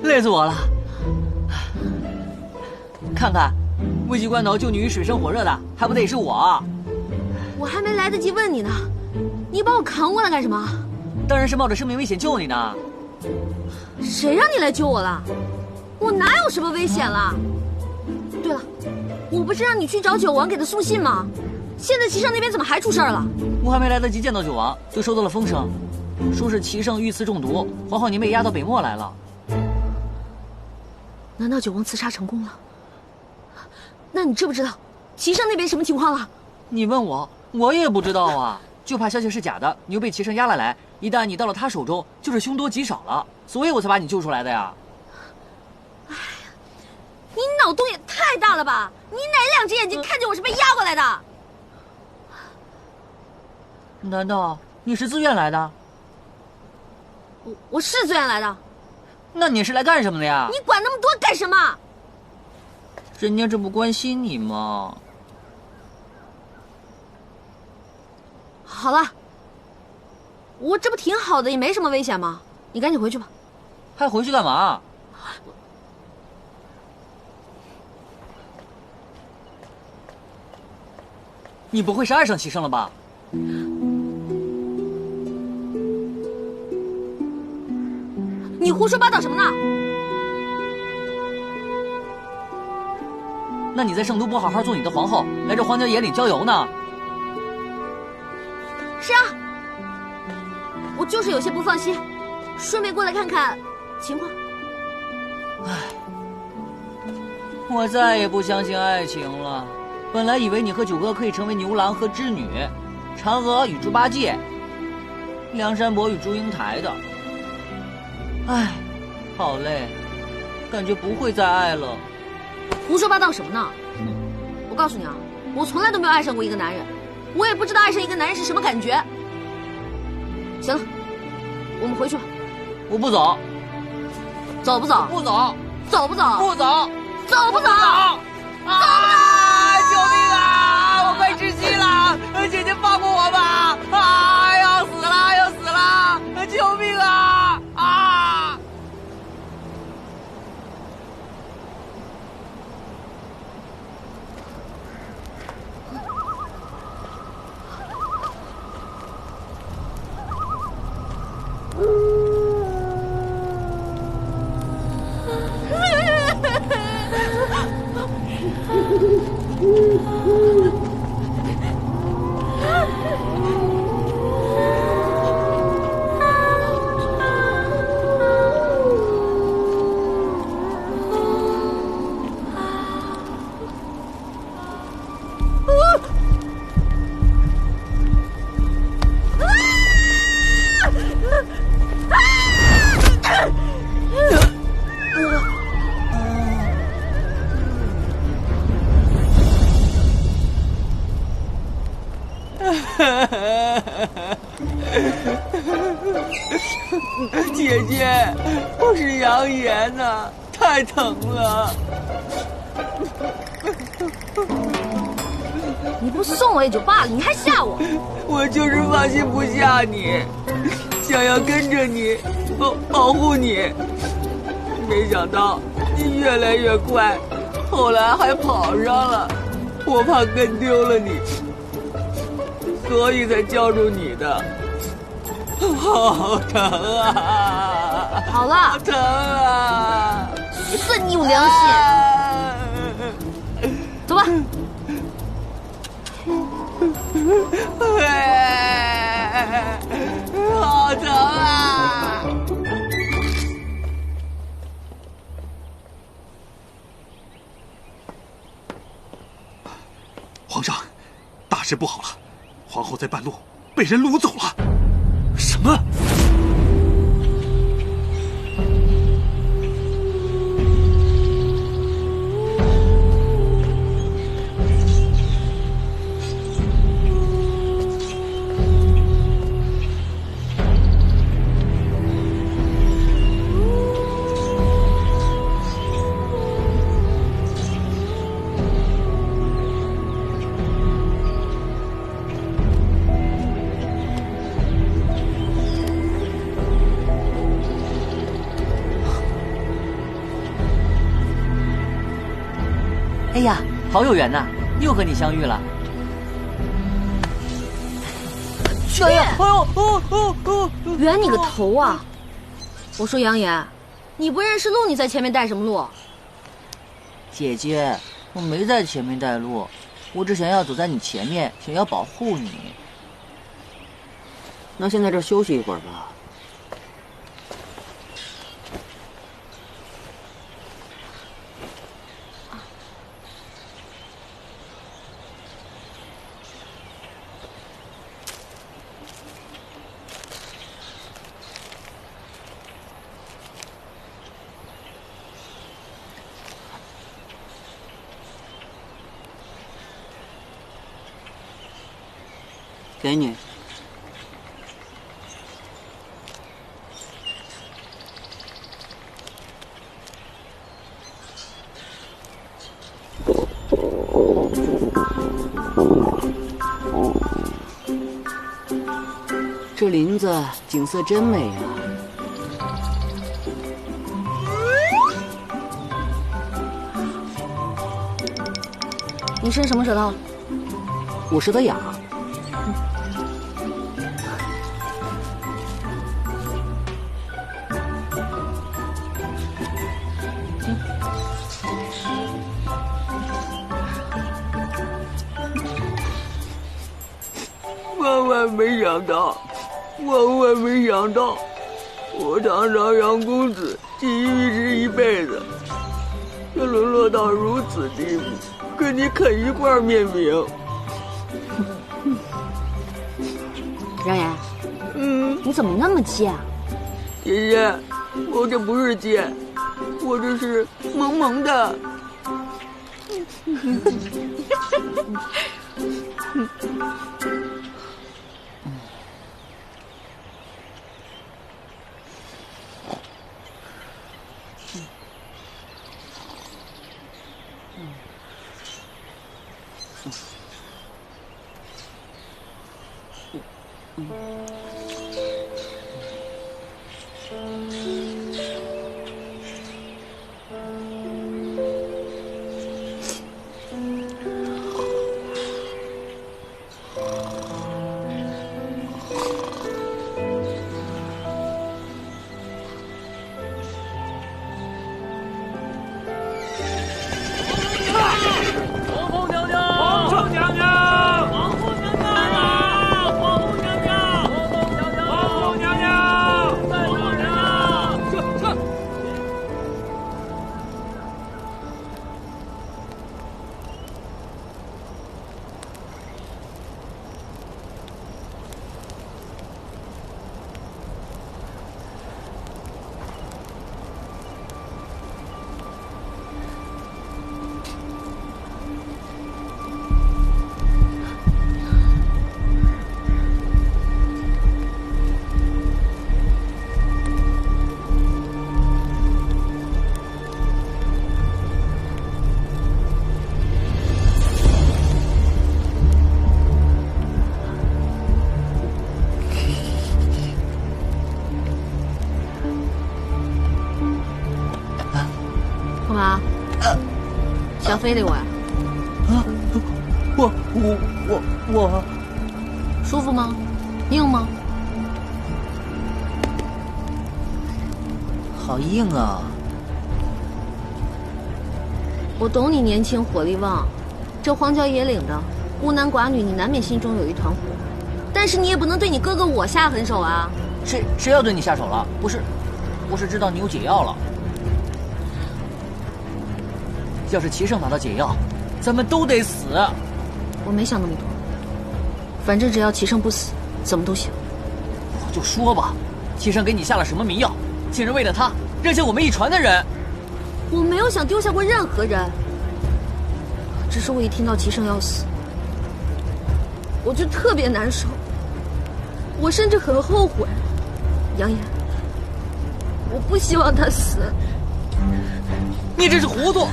累死我了！看看，危急关头救你于水深火热的，还不得是我？我还没来得及问你呢，你把我扛过来干什么？当然是冒着生命危险救你呢。谁让你来救我了？我哪有什么危险了？对了，我不是让你去找九王给他送信吗？现在齐胜那边怎么还出事了？我还没来得及见到九王，就收到了风声，说是齐胜遇刺中毒，皇后您被押到北漠来了。难道九王刺杀成功了？那你知不知道齐胜那边什么情况了？你问我，我也不知道啊，就怕消息是假的，你又被齐胜押了来，一旦你到了他手中，就是凶多吉少了，所以我才把你救出来的呀。哎呀，你脑洞也太大了吧！你哪两只眼睛看见我是被押过来的？难道你是自愿来的？我是自愿来的。那你是来干什么的呀？你管那么多干什么？人家这不关心你吗？好了，我这不挺好的，也没什么危险吗？你赶紧回去吧。还回去干嘛？你不会是爱上齐胜了吧？你胡说八道什么呢？那你在圣都不好好做你的皇后，来这荒郊野岭郊游呢？是啊，我就是有些不放心，顺便过来看看情况。唉，我再也不相信爱情了。本来以为你和九哥可以成为牛郎和织女，嫦娥与猪八戒，梁山伯与祝英台的。唉，好累，感觉不会再爱了。胡说八道什么呢？我告诉你啊，我从来都没有爱上过一个男人，我也不知道爱上一个男人是什么感觉。行了，我们回去吧。我不走。走不走？不走。走不走？不走。走不走？啊！救命啊！我快窒息了！姐姐放过我吧！啊！要死了！要死了！救命啊！啊！姐姐，我是杨言呐，太疼了。你不送我也就罢了，你还吓我。我就是放心不下你，想要跟着你，保护你。没想到你越来越快，后来还跑上了，我怕跟丢了你，所以才叫住你的。好疼啊！好了，好疼啊！算你有良心。走吧。好疼啊！皇上，大事不好了！皇后在半路被人掳走了。什么？哎呀，好有缘呐，又和你相遇了。去！哎呀，哎呦，圆你个头啊！我说杨言，你不认识路，你在前面带什么路？姐姐，我没在前面带路，我只想要走在你前面，想要保护你。那先在这儿休息一会儿吧。给你。这林子景色真美啊！你伸什么舌头？我舌头痒。万万没想到，我堂堂杨公子锦衣玉食一辈子，却沦落到如此地步，跟你啃一块面饼。杨言，你怎么那么贱啊？姐姐，我这不是贱，我这是萌萌的。干嘛？想非礼我呀？我舒服吗？硬吗？好硬啊！我懂你年轻火力旺，这荒郊野岭的，孤男寡女，你难免心中有一团火。但是你也不能对你哥哥我下狠手啊！谁要对你下手了？我是知道你有解药了。要是齐胜拿到解药，咱们都得死。我没想那么多，反正只要齐胜不死，怎么都行。我就说吧，齐胜给你下了什么迷药，竟然为了他扔下我们一船的人。我没有想丢下过任何人，只是我一听到齐胜要死，我就特别难受，我甚至很后悔。杨言，我不希望他死。你真是糊涂！